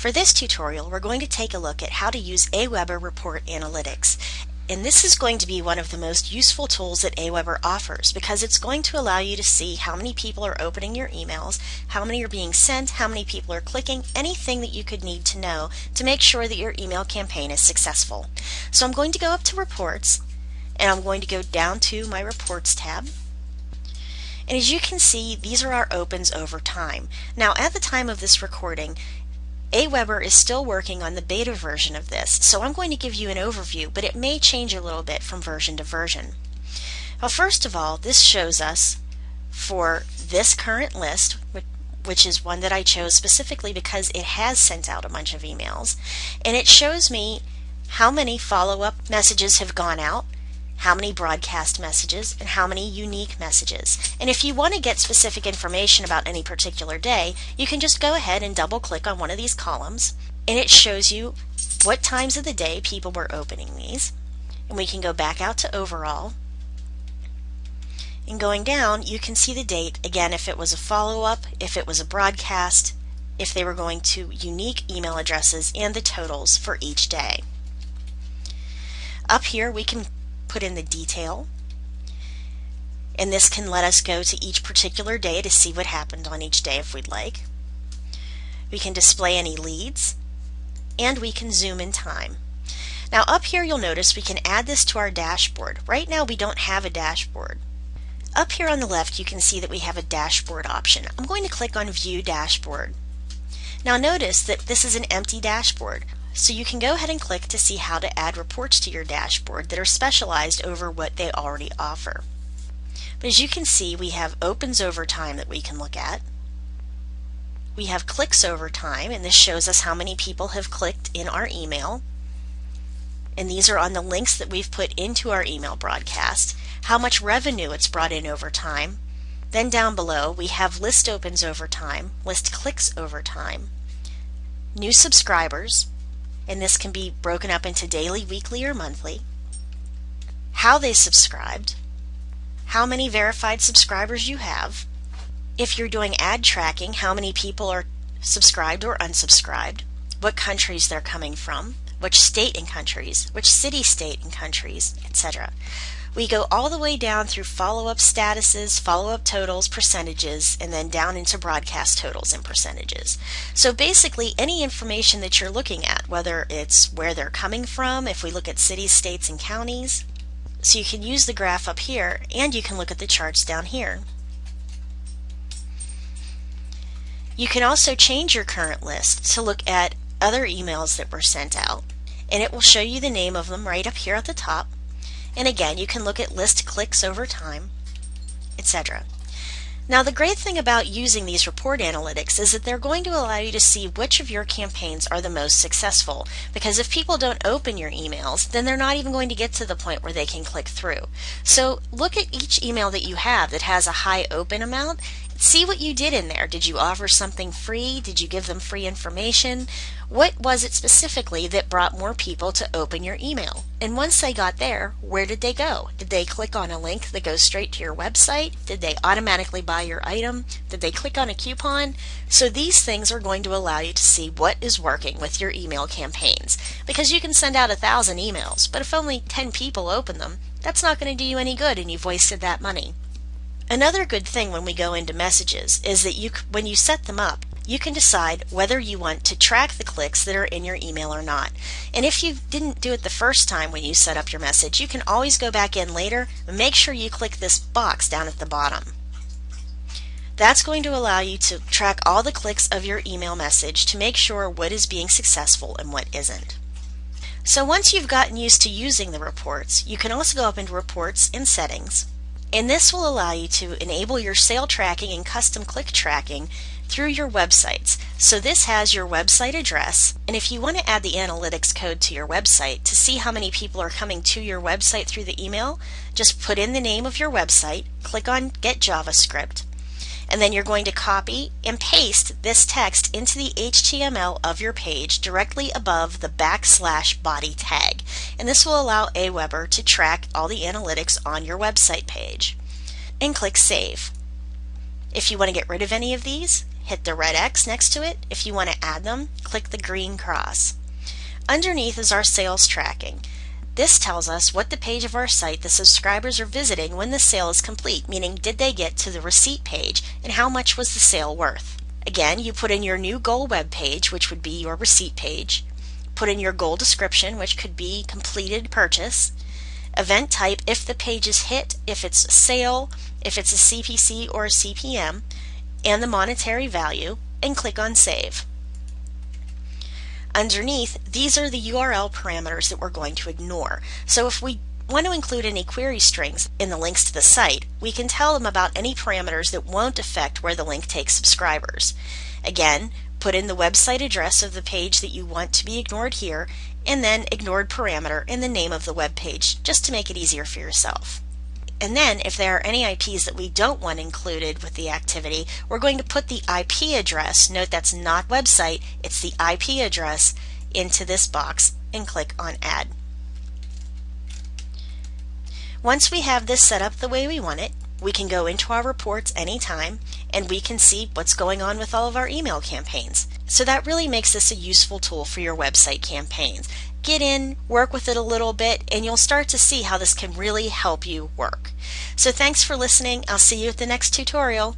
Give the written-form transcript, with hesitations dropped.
For this tutorial, we're going to take a look at how to use Aweber Report Analytics. And this is going to be one of the most useful tools that Aweber offers because it's going to allow you to see how many people are opening your emails, how many are being sent, how many people are clicking, anything that you could need to know to make sure that your email campaign is successful. So I'm going to go up to Reports, and I'm going to go down to my Reports tab. And as you can see, these are our opens over time. Now at the time of this recording, Aweber is still working on the beta version of this, so I'm going to give you an overview, but it may change a little bit from version to version. Well, first of all, this shows us for this current list, which is one that I chose specifically because it has sent out a bunch of emails, and it shows me how many follow-up messages have gone out, how many broadcast messages, and how many unique messages. And if you want to get specific information about any particular day, you can just go ahead and double click on one of these columns, and it shows you what times of the day people were opening these. And we can go back out to overall. And going down, you can see the date, again, if it was a follow-up, if it was a broadcast, if they were going to unique email addresses, and the totals for each day. Up here, we can put in the detail, and this can let us go to each particular day to see what happened on each day if we'd like. We can display any leads, and we can zoom in time. Now up here you'll notice we can add this to our dashboard. Right now we don't have a dashboard. Up here on the left you can see that we have a dashboard option. I'm going to click on View Dashboard. Now notice that this is an empty dashboard. So you can go ahead and click to see how to add reports to your dashboard that are specialized over what they already offer. But as you can see, we have opens over time that we can look at. We have clicks over time, and this shows us how many people have clicked in our email. And these are on the links that we've put into our email broadcast, how much revenue it's brought in over time. Then down below, we have list opens over time, list clicks over time, new subscribers, and this can be broken up into daily, weekly, or monthly, how they subscribed, how many verified subscribers you have, if you're doing ad tracking, how many people are subscribed or unsubscribed, what countries they're coming from, which state and countries, which city, state, and countries, etc. We go all the way down through follow-up statuses, follow-up totals, percentages, and then down into broadcast totals and percentages. So basically any information that you're looking at, whether it's where they're coming from, if we look at cities, states, and counties, so you can use the graph up here, and you can look at the charts down here. You can also change your current list to look at other emails that were sent out, and it will show you the name of them right up here at the top. And again, you can look at list clicks over time, etc. Now the great thing about using these report analytics is that they're going to allow you to see which of your campaigns are the most successful, because if people don't open your emails, then they're not even going to get to the point where they can click through. So look at each email that you have that has a high open amount. See what you did in there. Did you offer something free? Did you give them free information? What was it specifically that brought more people to open your email? And once they got there, where did they go? Did they click on a link that goes straight to your website? Did they automatically buy your item? Did they click on a coupon? So these things are going to allow you to see what is working with your email campaigns. Because you can send out 1,000 emails, but if only 10 people open them, that's not going to do you any good and you've wasted that money. Another good thing when we go into messages is that when you set them up, you can decide whether you want to track the clicks that are in your email or not. And if you didn't do it the first time when you set up your message, you can always go back in later and make sure you click this box down at the bottom. That's going to allow you to track all the clicks of your email message to make sure what is being successful and what isn't. So once you've gotten used to using the reports, you can also go up into Reports and Settings. And this will allow you to enable your sale tracking and custom click tracking through your websites. So this has your website address, and if you want to add the analytics code to your website to see how many people are coming to your website through the email, just put in the name of your website, click on Get JavaScript, and then you're going to copy and paste this text into the HTML of your page directly above the \body tag. And this will allow Aweber to track all the analytics on your website page. And click Save. If you want to get rid of any of these, hit the red X next to it. If you want to add them, click the green cross. Underneath is our sales tracking. This tells us what the page of our site the subscribers are visiting when the sale is complete, meaning did they get to the receipt page and how much was the sale worth. Again, you put in your new goal web page, which would be your receipt page. Put in your goal description, which could be completed purchase. Event type, if the page is hit, if it's a sale, if it's a CPC or a CPM, and the monetary value, and click on Save. Underneath, these are the URL parameters that we're going to ignore. So if we want to include any query strings in the links to the site, we can tell them about any parameters that won't affect where the link takes subscribers. Again, put in the website address of the page that you want to be ignored here, and then ignored parameter in the name of the web page, just to make it easier for yourself. And then if there are any IPs that we don't want included with the activity, we're going to put the IP address, note that's not website, it's the IP address, into this box and click on Add. Once we have this set up the way we want it, we can go into our reports anytime and we can see what's going on with all of our email campaigns. So that really makes this a useful tool for your website campaigns. Get in, work with it a little bit, and you'll start to see how this can really help you work. So thanks for listening. I'll see you at the next tutorial.